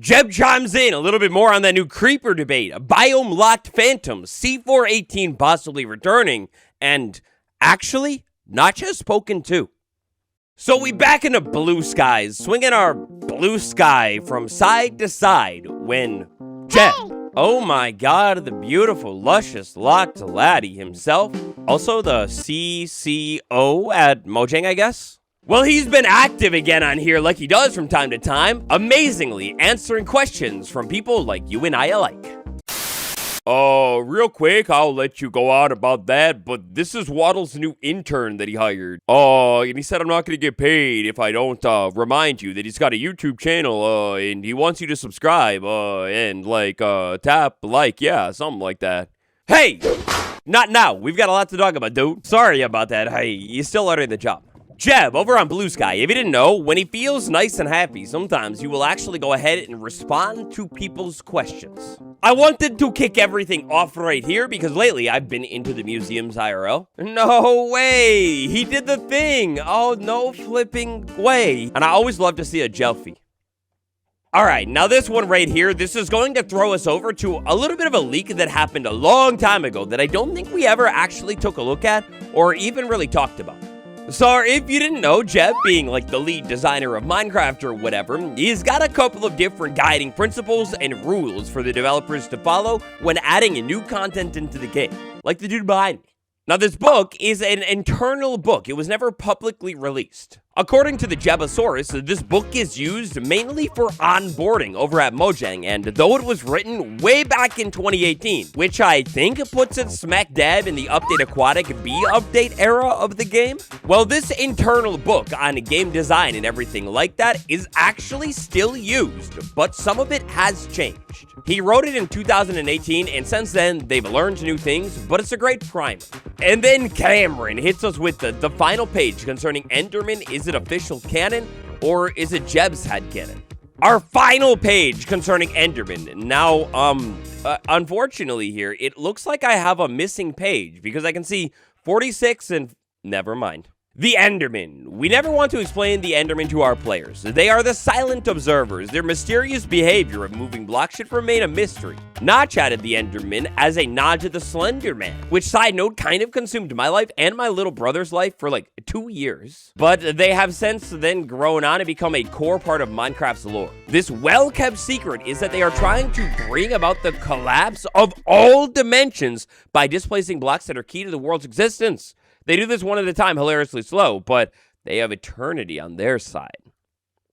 Jeb chimes in a little bit more on that new creeper debate, a biome-locked phantom, C418 possibly returning, and actually, not just spoken to. So we back into blue skies, swinging our blue sky from side to side when Jeb, oh my god, the beautiful, luscious locked laddie himself, also the CCO at Mojang, I guess? Well, he's been active again on here like he does from time to time, amazingly answering questions from people like you and I alike. Real quick, I'll let you go on about that, but this is Waddle's new intern that he hired. And he said I'm not going to get paid if I don't, remind you that he's got a YouTube channel, and he wants you to subscribe, and, tap like, yeah, something like that. Hey! Not now. We've got a lot to talk about, dude. Sorry about that. Hey, you're still learning the job. Jeb, over on Blue Sky, if you didn't know, when he feels nice and happy, sometimes he will actually go ahead and respond to people's questions. I wanted to kick everything off right here because lately I've been into the museums IRL. No way! He did the thing! Oh, no flipping way. And I always love to see a jelfie. Alright, now this one right here, this is going to throw us over to a little bit of a leak that happened a long time ago that I don't think we ever actually took a look at or even really talked about. So, if you didn't know, Jeb, being like the lead designer of Minecraft or whatever, he's got a couple of different guiding principles and rules for the developers to follow when adding new content into the game, like the dude behind me. Now, this book is an internal book. It was never publicly released. According to the Jebasaurus, this book is used mainly for onboarding over at Mojang, and though it was written way back in 2018, which I think puts it smack dab in the Update Aquatic B update era of the game, well, this internal book on game design and everything like that is actually still used, but some of it has changed. He wrote it in 2018, and since then, they've learned new things, but it's a great primer. And then Cameron hits us with the final page concerning Enderman. Is it official canon, or is it Jeb's headcanon? Our final page concerning Enderman. Now, unfortunately here, it looks like I have a missing page, because I can see 46 and... never mind. The Enderman. We never want to explain the Enderman to our players. They are the silent observers. Their mysterious behavior of moving blocks should remain a mystery. Notch added the Enderman as a nod to the Slender Man, which, side note, kind of consumed my life and my little brother's life for like 2 years. But they have since then grown on and become a core part of Minecraft's lore. This well-kept secret is that they are trying to bring about the collapse of all dimensions by displacing blocks that are key to the world's existence. They do this one at a time, hilariously slow, but they have eternity on their side.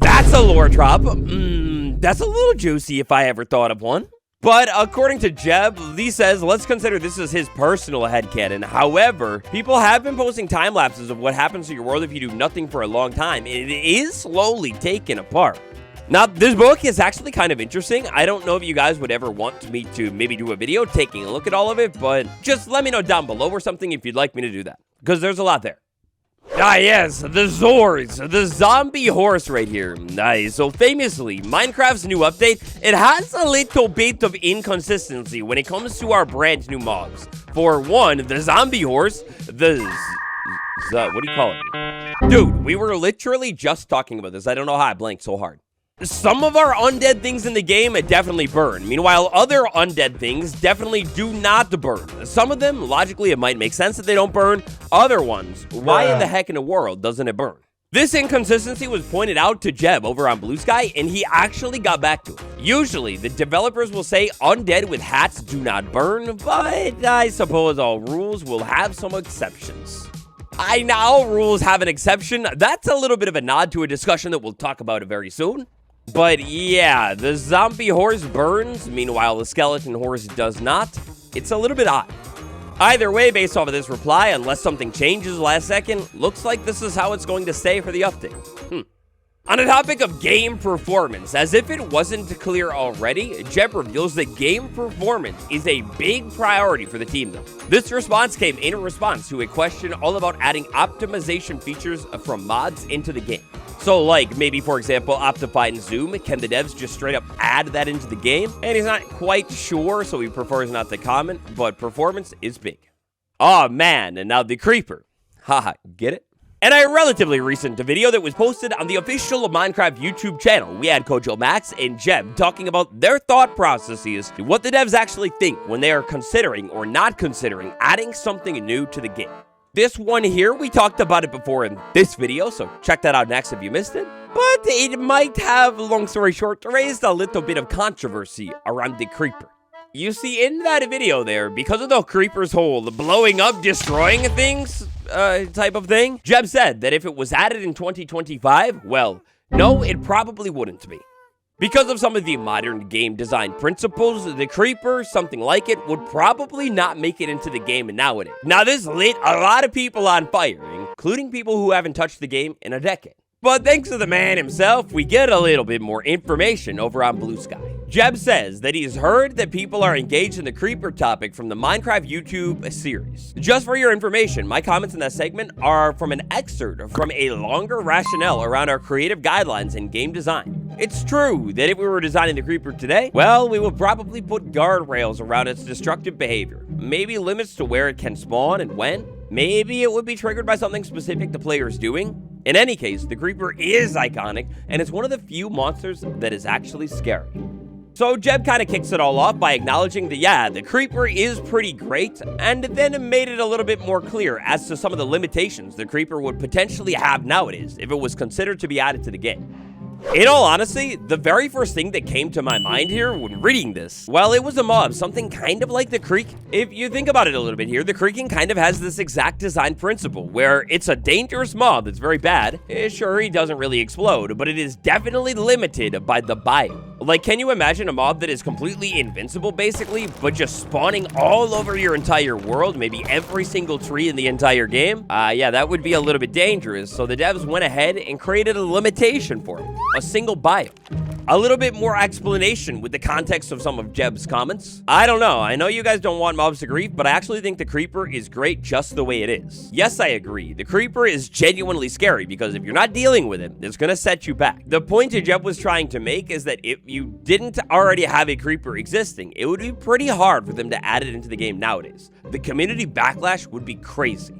That's a lore drop. That's a little juicy if I ever thought of one. But according to Jeb, Lee says, let's consider this as his personal headcanon. However, people have been posting time lapses of what happens to your world if you do nothing for a long time. It is slowly taken apart. Now, this book is actually kind of interesting. I don't know if you guys would ever want me to maybe do a video taking a look at all of it, but just let me know down below or something if you'd like me to do that, because there's a lot there. Ah, yes, the Zors, the zombie horse right here. Nice. So famously, Minecraft's new update, it has a little bit of inconsistency when it comes to our brand new mobs. For one, the zombie horse, what do you call it? Dude, we were literally just talking about this. I don't know how I blanked so hard. Some of our undead things in the game definitely burn. Meanwhile, other undead things definitely do not burn. Some of them, logically, it might make sense that they don't burn. Other ones, why in the heck in the world doesn't it burn? This inconsistency was pointed out to Jeb over on Blue Sky, and he actually got back to it. Usually, the developers will say undead with hats do not burn, but I suppose all rules will have some exceptions. I know rules have an exception. That's a little bit of a nod to a discussion that we'll talk about very soon. But yeah, the zombie horse burns, meanwhile the skeleton horse does not. It's a little bit odd. Either way, based off of this reply, unless something changes last second, looks like this is how it's going to stay for the update. On the topic of game performance, as if it wasn't clear already, Jeb reveals that game performance is a big priority for the team though. This response came in response to a question all about adding optimization features from mods into the game. So like, maybe for example, Optify and Zoom, can the devs just straight up add that into the game? And he's not quite sure, so he prefers not to comment, but performance is big. Oh man, and now the creeper. Haha, get it? And a relatively recent video that was posted on the official Minecraft YouTube channel, we had Kojo Max and Jeb talking about their thought processes to what the devs actually think when they are considering or not considering adding something new to the game. This one here, we talked about it before in this video, so check that out next if you missed it. But it might have, long story short, raised a little bit of controversy around the creeper. You see, in that video there, because of the creeper's whole blowing up, destroying things type of thing, Jeb said that if it was added in 2025, well, no, it probably wouldn't be. Because of some of the modern game design principles, the creeper, something like it, would probably not make it into the game nowadays. Now, this lit a lot of people on fire, including people who haven't touched the game in a decade. But thanks to the man himself, we get a little bit more information over on Blue Sky. Jeb says that he's heard that people are engaged in the creeper topic from the Minecraft YouTube series. Just for your information, my comments in that segment are from an excerpt from a longer rationale around our creative guidelines in game design. It's true that if we were designing the creeper today, well, we would probably put guardrails around its destructive behavior, maybe limits to where it can spawn and when. Maybe it would be triggered by something specific the player's doing. In any case, the creeper is iconic, and it's one of the few monsters that is actually scary. So Jeb kind of kicks it all off by acknowledging that, yeah, the creeper is pretty great, and then made it a little bit more clear as to some of the limitations the creeper would potentially have nowadays if it was considered to be added to the game. In all honesty, the very first thing that came to my mind here when reading this, well, it was a mob, something kind of like the creek. If you think about it a little bit here, the creaking kind of has this exact design principle where it's a dangerous mob that's very bad. Sure, he doesn't really explode, but it is definitely limited by the biome. Like, can you imagine a mob that is completely invincible, basically, but just spawning all over your entire world, maybe every single tree in the entire game? Yeah, that would be a little bit dangerous, so the devs went ahead and created a limitation for it. A single biome. A little bit more explanation with the context of some of Jeb's comments. I don't know. I know you guys don't want mobs to grief, but I actually think the creeper is great just the way it is. Yes, I agree. The creeper is genuinely scary because if you're not dealing with it, it's gonna set you back. The point that Jeb was trying to make is that if you didn't already have a creeper existing, it would be pretty hard for them to add it into the game nowadays. The community backlash would be crazy.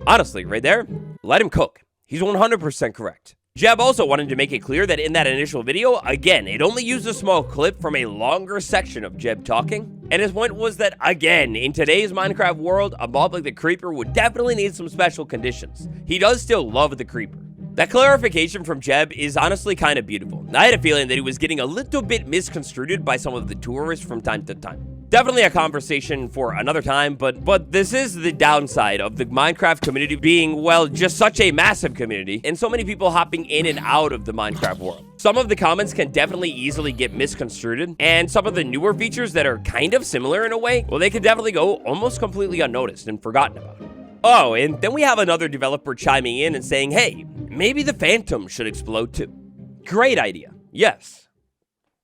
Honestly, right there, let him cook. He's 100% correct. Jeb also wanted to make it clear that in that initial video, again, it only used a small clip from a longer section of Jeb talking, and his point was that, again, in today's Minecraft world, a mob like the creeper would definitely need some special conditions. He does still love the creeper. That clarification from Jeb is honestly kind of beautiful. I had a feeling that he was getting a little bit misconstrued by some of the tourists from time to time. Definitely a conversation for another time, but this is the downside of the Minecraft community being, well, just such a massive community and so many people hopping in and out of the Minecraft world. Some of the comments can definitely easily get misconstrued, and some of the newer features that are kind of similar in a way, well, they could definitely go almost completely unnoticed and forgotten about. Oh, and then we have another developer chiming in and saying, hey, maybe the Phantom should explode too. Great idea. Yes.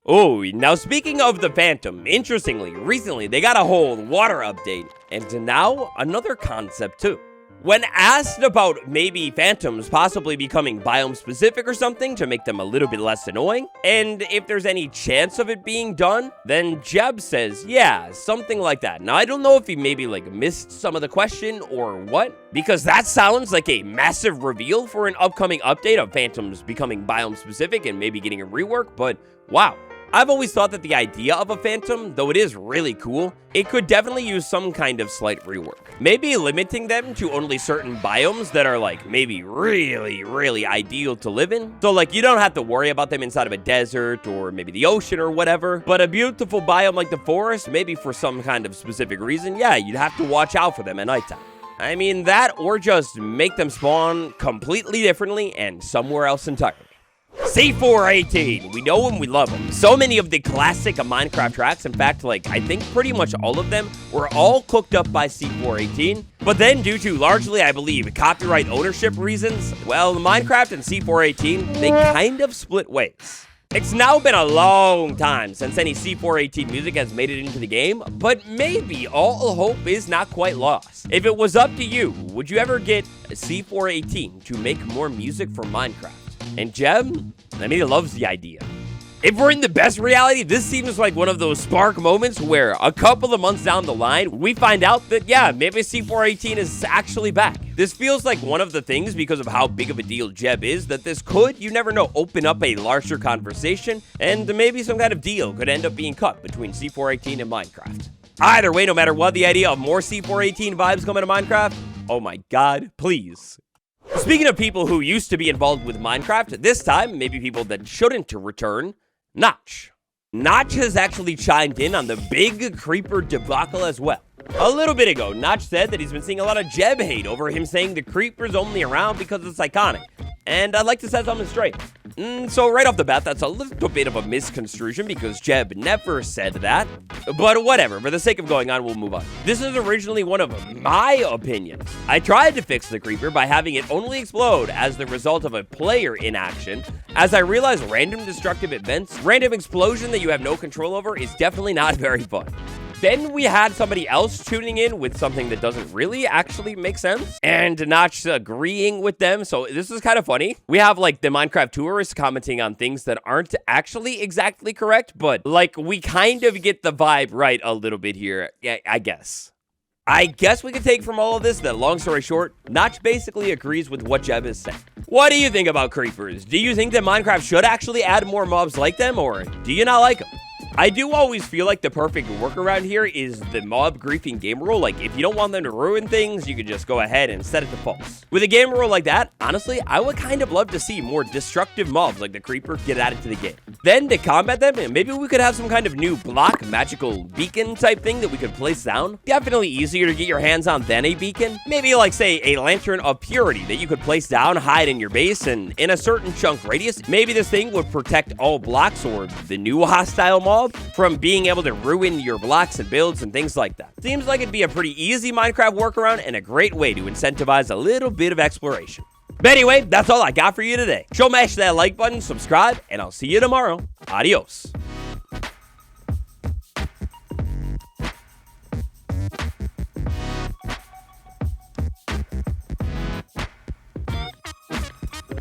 Oh, now speaking of the Phantom, interestingly, recently they got a whole water update, and now another concept too. When asked about maybe phantoms possibly becoming biome specific or something to make them a little bit less annoying, and if there's any chance of it being done, then Jeb says, yeah, something like that. Now, I don't know if he maybe missed some of the question or what, because that sounds like a massive reveal for an upcoming update of phantoms becoming biome specific and maybe getting a rework, but wow. I've always thought that the idea of a phantom, though it is really cool, it could definitely use some kind of slight rework. Maybe limiting them to only certain biomes that are maybe really ideal to live in. So you don't have to worry about them inside of a desert or maybe the ocean or whatever. But a beautiful biome like the forest, maybe for some kind of specific reason, yeah, you'd have to watch out for them at nighttime. I mean, that or just make them spawn completely differently and somewhere else entirely. C418, we know him, we love him. So many of the classic Minecraft tracks, in fact, I think pretty much all of them, were all cooked up by C418. But then, due to largely, I believe, copyright ownership reasons, well, Minecraft and C418, they kind of split ways. It's now been a long time since any C418 music has made it into the game, but maybe all hope is not quite lost. If it was up to you, would you ever get C418 to make more music for Minecraft? And Jeb, he loves the idea. If we're in the best reality, this seems like one of those spark moments where a couple of months down the line, we find out that, yeah, maybe C418 is actually back. This feels like one of the things, because of how big of a deal Jeb is, that this could, you never know, open up a larger conversation, and maybe some kind of deal could end up being cut between C418 and Minecraft. Either way, no matter what, the idea of more C418 vibes coming to Minecraft, oh my god, please. Speaking of people who used to be involved with Minecraft, this time, maybe people that shouldn't return, Notch. Notch has actually chimed in on the big creeper debacle as well. A little bit ago, Notch said that he's been seeing a lot of Jeb hate over him saying the creeper's only around because it's iconic. And I'd like to set something straight. So right off the bat, that's a little bit of a misconstruction because Jeb never said that. But whatever, for the sake of going on, we'll move on. This is originally one of my opinions. I tried to fix the creeper by having it only explode as the result of a player inaction. As I realized random destructive events, random explosion that you have no control over is definitely not very fun. Then we had somebody else tuning in with something that doesn't really actually make sense, and Notch agreeing with them, so this is kind of funny. We have, like, the Minecraft tourists commenting on things that aren't actually exactly correct, but, like, we kind of get the vibe right a little bit here, yeah, I guess. I guess we could take from all of this that, long story short, Notch basically agrees with what Jeb is saying. What do you think about creepers? Do you think that Minecraft should actually add more mobs like them, or do you not like them? I do always feel like the perfect workaround here is the mob griefing game rule. Like, if you don't want them to ruin things, you could just go ahead and set it to false. With a game rule like that, honestly, I would kind of love to see more destructive mobs like the creeper get added to the game. Then to combat them, maybe we could have some kind of new block magical beacon type thing that we could place down. Definitely easier to get your hands on than a beacon. Maybe like, say, a lantern of purity that you could place down, hide in your base, and in a certain chunk radius, maybe this thing would protect all blocks or the new hostile mob from being able to ruin your blocks and builds and things like that. Seems like it'd be a pretty easy Minecraft workaround and a great way to incentivize a little bit of exploration. But anyway, that's all I got for you today. Smash that like button, subscribe, and I'll see you tomorrow. Adios.